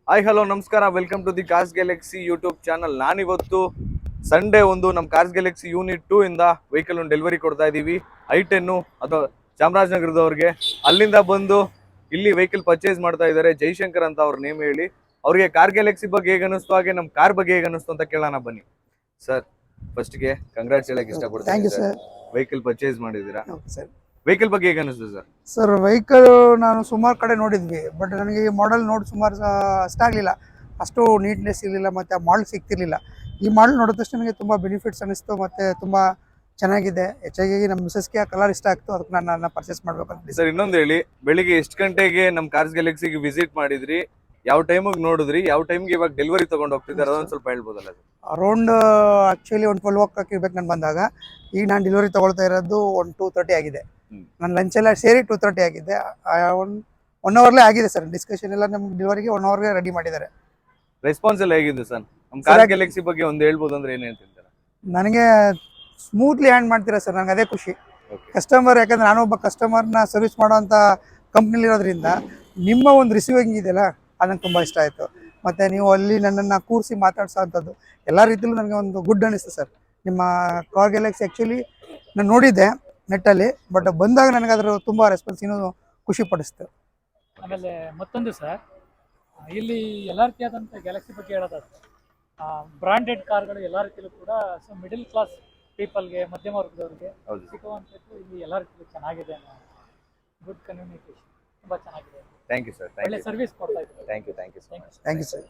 Hi hello ನಮಸ್ಕಾರ, welcome to the cars galaxy YouTube channel. ನಾನಿವತ್ತು Sunday ನಮ್ಮ cars galaxy unit 2 ಇಂದ vehicle delivery ಕೊಡ್ತಾ ಇದ್ದೀವಿ. i10 ಅಥವಾ ಚಾಮರಾಜನಗರದವ್ರಿಗೆ. ಅಲ್ಲಿಂದ ಬಂದು ಇಲ್ಲಿ ವೆಹಿಕಲ್ ಪರ್ಚೇಸ್ ಮಾಡ್ತಾ ಇದ್ದಾರೆ. ಜೈಶಂಕರ್ ಅಂತ ಅವ್ರ ನೇಮ್ ಹೇಳಿ. ಅವ್ರಿಗೆ ಕಾರ್ ಗ್ಯಾಲಕ್ಸಿ ಬಗ್ಗೆ ಹೇಗೆ ಅನಿಸ್ತು, ಹಾಗೆ ನಮ್ಮ ಕಾರ್ ಬಗ್ಗೆ ಹೇಗೆ ಅನಿಸ್ತು ಅಂತ ಕೇಳೋಣ ಬನ್ನಿ. ಸರ್, ಫಸ್ಟ್ಗೆ ಕಂಗ್ರಾಟ್ಸ್ ಹೇಳಕ್ ಇಷ್ಟಪಡ್ತೀನಿ. ವೆಹಿಕಲ್ ಪರ್ಚೇಸ್ ಮಾಡಿದ್ದೀರಾ ಸರ್. ವೆಹಿಕಲ್ ಬಗ್ಗೆ ಹೇಗೆ ಅನಿಸ್ತು ಸರ್? ಸರ್, ವೆಹಿಕಲ್ ನಾನು ಸುಮಾರು ಕಡೆ ನೋಡಿದ್ವಿ, ಬಟ್ ನನಗೆ ಈ ಮಾಡೆಲ್ ನೋಡಿ ಸುಮಾರು ಇಷ್ಟ ಆಗಲಿಲ್ಲ. ಅಷ್ಟು ನೀಟ್ನೆಸ್ ಇರಲಿಲ್ಲ, ಮತ್ತು ಆ ಮಾಡೆಲ್ ಸಿಗ್ತಿರ್ಲಿಲ್ಲ. ಈ ಮಾಡೆಲ್ ನೋಡಿದ ತಕ್ಷಣ ನನಗೆ ತುಂಬ ಬೆನಿಫಿಟ್ಸ್ ಅನ್ನಿಸ್ತು, ಮತ್ತು ತುಂಬ ಚೆನ್ನಾಗಿದೆ. ಹೆಚ್ಚಾಗಿ ನಮ್ಮ ಮಿಸಸ್ಗೆ ಆ ಕಲರ್ ಇಷ್ಟ ಆಗ್ತು, ಅದಕ್ಕೆ ನಾನು ಪರ್ಚೇಸ್ ಮಾಡ್ಬೇಕಂತ. ಸರ್, ಇನ್ನೊಂದು ಹೇಳಿ, ಬೆಳಿಗ್ಗೆ ಎಷ್ಟು ಗಂಟೆಗೆ ನಮ್ಮ ಕಾರ್ಸ್ ಗ್ಯಾಲಕ್ಸಿಗೆ ವಿಸಿಟ್ ಮಾಡಿದ್ರಿ, ಯಾವ ಟೈಮಿಗೆ ನೋಡಿದ್ರಿ, ಯಾವ ಟೈಮ್ಗೆ ಇವಾಗ ಡೆಲಿವರಿ ತಗೊಂಡು ಹೋಗ್ತಿದ್ದಾರೆ ಅದೊಂದು ಸ್ವಲ್ಪ ಹೇಳ್ಬೋದಲ್ಲ? ಅರೌಂಡ್ ಆ್ಯಕ್ಚುಲಿ ಒಂದು 12 o'clock ಇರ್ಬೇಕು ನಾನು ಬಂದಾಗ. ಈಗ ನಾನು ಡೆಲಿವರಿ ತೊಗೊಳ್ತಾ ಇರೋದು 2:30 ಆಗಿದೆ. ನನ್ನ ಲಂಚ್ ಎಲ್ಲ ಸೇರಿ 2:30 ಆಗಿದೆ. ಒನ್ ಅವರ್ಲೇ ಆಗಿದೆ ಸರ್. ಡಿಸ್ಕಷನ್ ಎಲ್ಲ ನಮ್ಮ ಡೆಲಿವರಿಗೆ 1 ಅವರ್ಗೆ ರೆಡಿ ಮಾಡಿದ್ದಾರೆ. ರೆಸ್ಪಾನ್ಸ್ ಎಲ್ಲ ಹೇಗಿದೆ ಸರ್? ನಮ್ಮ ಕಾರ್ ಗ್ಯಾಲಕ್ಸಿ ಬಗ್ಗೆ ಒಂದು ಹೇಳ್ಬೋದು ಅಂದ್ರೆ ಏನು ಹೇಳ್ತಿದ್ದಾರೆ? ನನಗೆ ಸ್ಮೂತ್ಲಿ ಹ್ಯಾಂಡ್ ಮಾಡ್ತೀರಾ ಸರ್, ನನಗೆ ಅದೇ ಖುಷಿ. ಕಸ್ಟಮರ್, ಯಾಕಂದ್ರೆ ನಾನು ಒಬ್ಬ ಕಸ್ಟಮರ್ನ ಸರ್ವಿಸ್ ಮಾಡೋವಂಥ ಕಂಪ್ನಿಲಿ ಇರೋದ್ರಿಂದ ನಿಮ್ಮ ಒಂದು ರಿಸೀವಿಂಗ್ ಇದೆಯಲ್ಲ, ಅದು ನಂಗೆ ತುಂಬ ಇಷ್ಟ ಆಯಿತು. ಮತ್ತು ನೀವು ಅಲ್ಲಿ ನನ್ನನ್ನು ಕೂರಿಸಿ ಮಾತಾಡ್ಸೋ ಅಂಥದ್ದು ಎಲ್ಲ ರೀತಿಯಲ್ಲೂ ನನಗೆ ಒಂದು ಗುಡ್ ಅನ್ನಿಸ್ತು ಸರ್. ನಿಮ್ಮ ಕಾರ್ ಗ್ಯಾಲಕ್ಸಿ ಆ್ಯಕ್ಚುಲಿ ನಾನು ನೋಡಿದ್ದೆ ನೆಟ್ಟಲ್ಲಿ, ಬಟ್ ಬಂದಾಗ ನನಗೆ ಅದರ ತುಂಬ ರೆಸ್ಪಾನ್ಸ್ ಇನ್ನೂ ಖುಷಿ ಪಡಿಸ್ತು. ಆಮೇಲೆ ಮತ್ತೊಂದು ಸರ್, ಇಲ್ಲಿ ಎಲ್ಲ ರೀತಿಯಾದಂಥ ಗ್ಯಾಲಕ್ಸಿ ಬಗ್ಗೆ ಹೇಳೋದಾದ್ರೆ ಬ್ರಾಂಡೆಡ್ ಕಾರ್ಗಳು ಎಲ್ಲ ರೀತಿಯಲ್ಲೂ ಕೂಡ ಮಿಡಲ್ ಕ್ಲಾಸ್ ಪೀಪಲ್ಗೆ, ಮಧ್ಯಮ ವರ್ಗದವ್ರಿಗೆ ಸಿಗುವಂಥದ್ದು ಇಲ್ಲಿ ಎಲ್ಲ ರೀತಿಯಲ್ಲೂ ಚೆನ್ನಾಗಿದೆ. ಗುಡ್ ಕಮ್ಯುನಿಕೇಶನ್ ತುಂಬ ಚೆನ್ನಾಗಿದೆ. Thank you sir. ಒಳ್ಳೆ ಸರ್ವಿಸ್ ಕೊಡ್ತಾ ಇದ್ದಾರೆ. Thank you sir. Thank you sir.